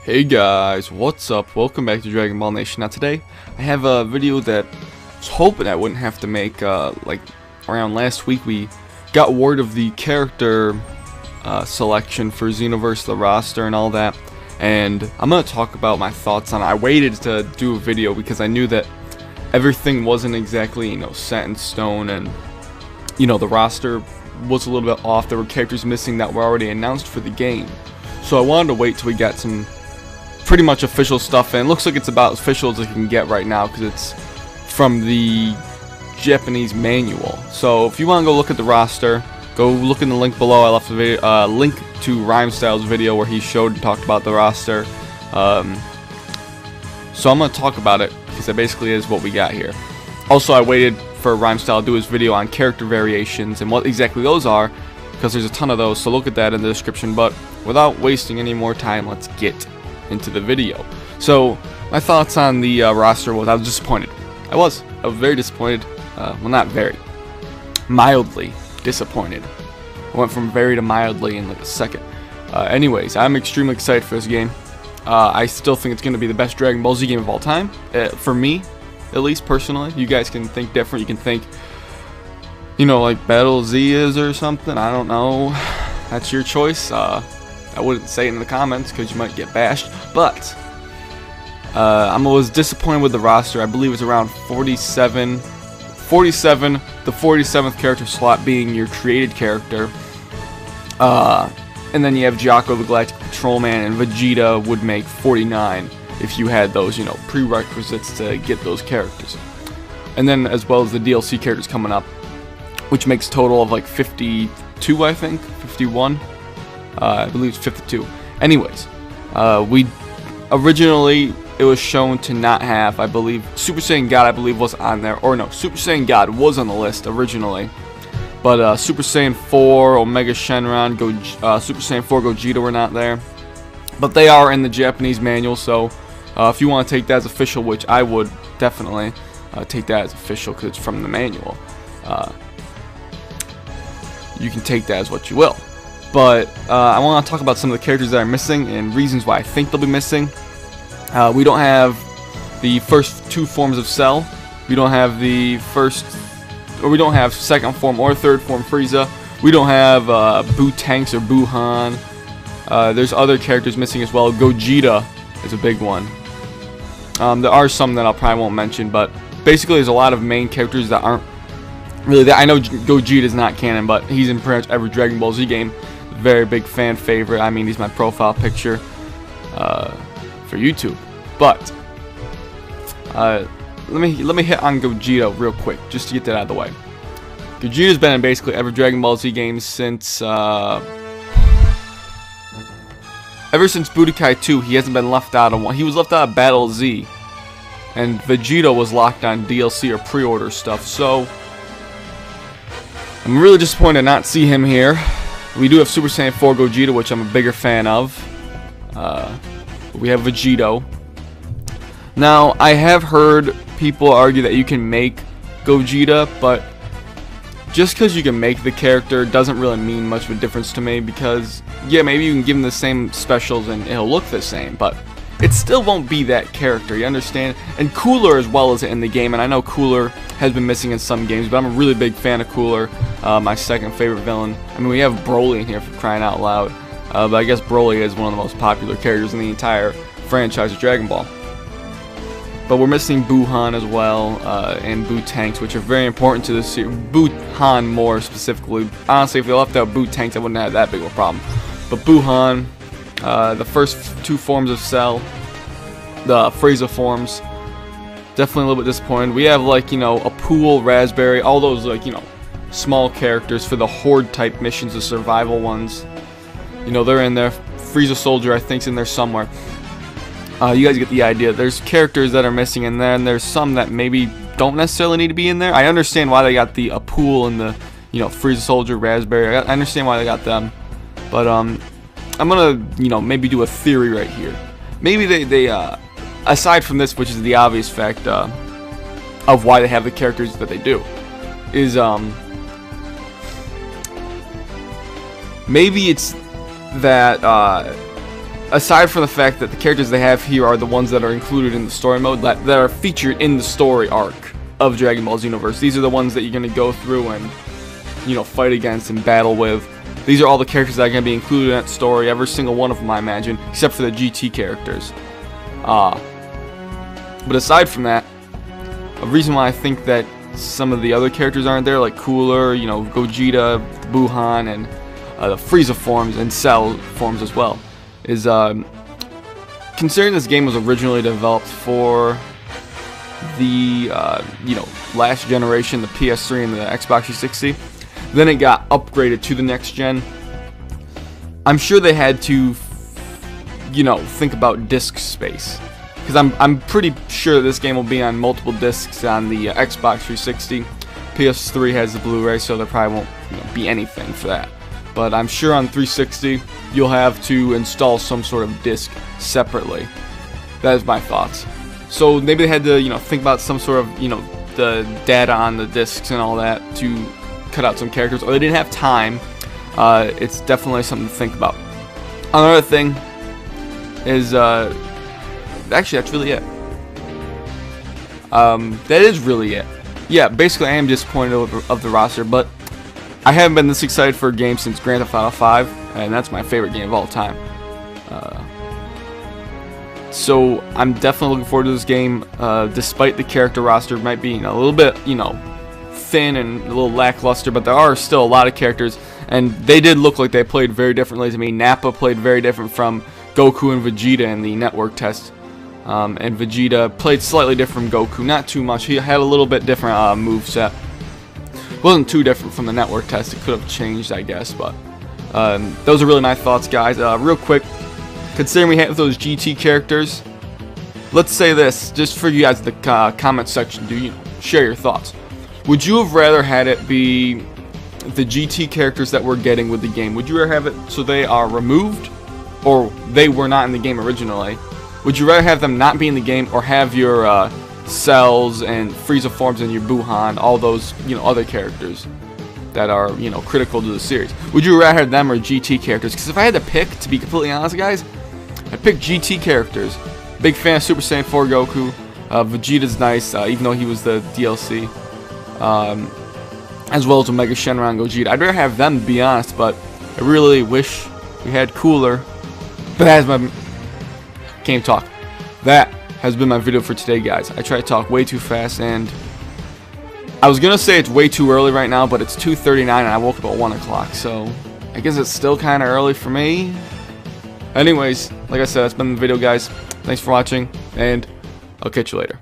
Hey guys, what's up? Welcome back to Dragon Ball Nation. Now today, I have a video that I was hoping I wouldn't have to make. Like around last week, we got word of the character selection for Xenoverse, the roster, and all that. And I'm gonna talk about my thoughts on it. I waited to do a video because I knew that everything wasn't exactly, set in stone, and the roster was a little bit off. There were characters missing that were already announced for the game. So I wanted to wait till we got some pretty much official stuff, and it looks like it's about as official as it can get right now because it's from the Japanese manual. So if you want to go look at the roster, go look in the link below. I left a video, link to Rhymestyle's video where he showed and talked about the roster. So I'm going to talk about it because that basically is what we got here. Also, I waited for Rhymestyle to do his video on character variations and what exactly those are, because there's a ton of those, so look at that in the description. But without wasting any more time, let's get into the video. So my thoughts on the roster was I was disappointed. I was very disappointed. Well, not very, mildly disappointed. I went from very to mildly in like a second. Anyways, I'm extremely excited for this game. I still think it's going to be the best Dragon Ball Z game of all time, for me at least personally. You guys can think different. You can think like Battle Z is or something. I don't know. That's your choice. I wouldn't say it in the comments because you might get bashed. But I was disappointed with the roster. I believe it's around 47. 47, the 47th character slot being your created character. And then you have Jocko the Galactic Patrolman, and Vegeta would make 49 if you had those, prerequisites to get those characters. And then as well as the DLC characters coming up, which makes a total of like 52, I think, 51. I believe it's 52. Anyways, we originally it was shown to not have, I believe, Super Saiyan God, I believe, was on there, or no, Super Saiyan God was on the list originally, but Super Saiyan 4, Omega Shenron, Super Saiyan 4 Gogeta were not there, but they are in the Japanese manual. So if you want to take that as official, which I would definitely take that as official because it's from the manual, you can take that as what you will. But I want to talk about some of the characters that are missing and reasons why I think they'll be missing. We don't have the first two forms of Cell. We don't have we don't have second form or third form Frieza. We don't have Boo Tanks or Buhan. There's other characters missing as well. Gogeta is a big one. There are some that I probably won't mention, but basically there's a lot of main characters that aren't really there. I know Gogeta is not canon, but he's in pretty much every Dragon Ball Z game. Very big fan favorite. I mean, he's my profile picture for YouTube. But let me hit on Gogeta real quick just to get that out of the way. Gogeta's been in basically every Dragon Ball Z game since ever since Budokai 2. He hasn't been left out of one. He was left out of Battle Z, and Vegeta was locked on DLC or pre-order stuff. So I'm really disappointed to not see him here. We do have Super Saiyan 4 Gogeta, which I'm a bigger fan of. We have Vegito. Now, I have heard people argue that you can make Gogeta, but just because you can make the character doesn't really mean much of a difference to me, because, yeah, maybe you can give him the same specials and it'll look the same, but it still won't be that character, you understand? And Cooler as well is in the game, and I know Cooler has been missing in some games, but I'm a really big fan of Cooler, my second favorite villain. I mean, we have Broly in here for crying out loud, but I guess Broly is one of the most popular characters in the entire franchise of Dragon Ball. But we're missing Buhan as well, and Boo Tanks, which are very important to this series. Buhan more specifically. Honestly, if they left out Boo Tanks, I wouldn't have that big of a problem. But Buhan, the first two forms of Cell, the Frieza forms, definitely a little bit disappointed. We have a Pool, Raspberry, all those small characters for the Horde type missions, the survival ones. They're in there. Frieza Soldier, I think, is in there somewhere. You guys get the idea. There's characters that are missing in there, and there's some that maybe don't necessarily need to be in there. I understand why they got the Pool and the Frieza Soldier, Raspberry. I understand why they got them, but I'm gonna maybe do a theory right here. Maybe they aside from this, which is the obvious fact of why they have the characters that they do, is maybe it's that aside from the fact that the characters they have here are the ones that are included in the story mode, that are featured in the story arc of Dragon Ball Xenoverse. These are the ones that you're going to go through and, you know, fight against and battle with. These are all the characters that are going to be included in that story, every single one of them, I imagine, except for the GT characters. But aside from that, a reason why I think that some of the other characters aren't there, like Cooler, you know, Gogeta, Buhan, and the Frieza forms and Cell forms as well, is considering this game was originally developed for the you know, last generation, the PS3 and the Xbox 360, then it got upgraded to the next gen. I'm sure they had to, you know, think about disk space, because I'm pretty sure this game will be on multiple discs on the Xbox 360. PS3 has the Blu-ray, so there probably won't, you know, be anything for that. But I'm sure on 360 you'll have to install some sort of disc separately. That is my thoughts. So maybe they had to, you know, think about some sort of, you know, the data on the discs and all that to cut out some characters, or they didn't have time. It's definitely something to think about. Another thing is, actually that's really it. That is really it. Yeah, basically I am disappointed of the roster, but I haven't been this excited for a game since Grand Theft Auto 5, and that's my favorite game of all time. So I'm definitely looking forward to this game, despite the character roster might be, you know, a little bit, you know, thin and a little lackluster, but there are still a lot of characters, and they did look like they played very differently to me. Nappa played very different from Goku and Vegeta in the network test, and Vegeta played slightly different from Goku, not too much. He had a little bit different moveset. Wasn't too different from the network test. It could have changed, I guess, but those are really my thoughts, guys. Real quick, considering we have those GT characters, let's say this, just for you guys in the comment section, do you share your thoughts? Would you have rather had it be the GT characters that we're getting with the game? Would you rather have it so they are removed, or they were not in the game originally? Would you rather have them not be in the game, or have your Cells and Frieza forms and your Buhan, all those, you know, other characters that are, you know, critical to the series? Would you rather have them or GT characters? Because if I had to pick, to be completely honest, guys, I'd pick GT characters. Big fan of Super Saiyan 4 Goku. Vegeta's nice, even though he was the DLC. As well as Omega Shenron and Gogeta. I'd rather have them, to be honest, but I really wish we had Cooler. But that's my game talk. That has been my video for today, guys. I try to talk way too fast, and I was gonna say it's way too early right now, but it's 2:39 and I woke up at 1 o'clock, so I guess it's still kind of early for me. Anyways, like I said, that's been the video, guys. Thanks for watching, and I'll catch you later.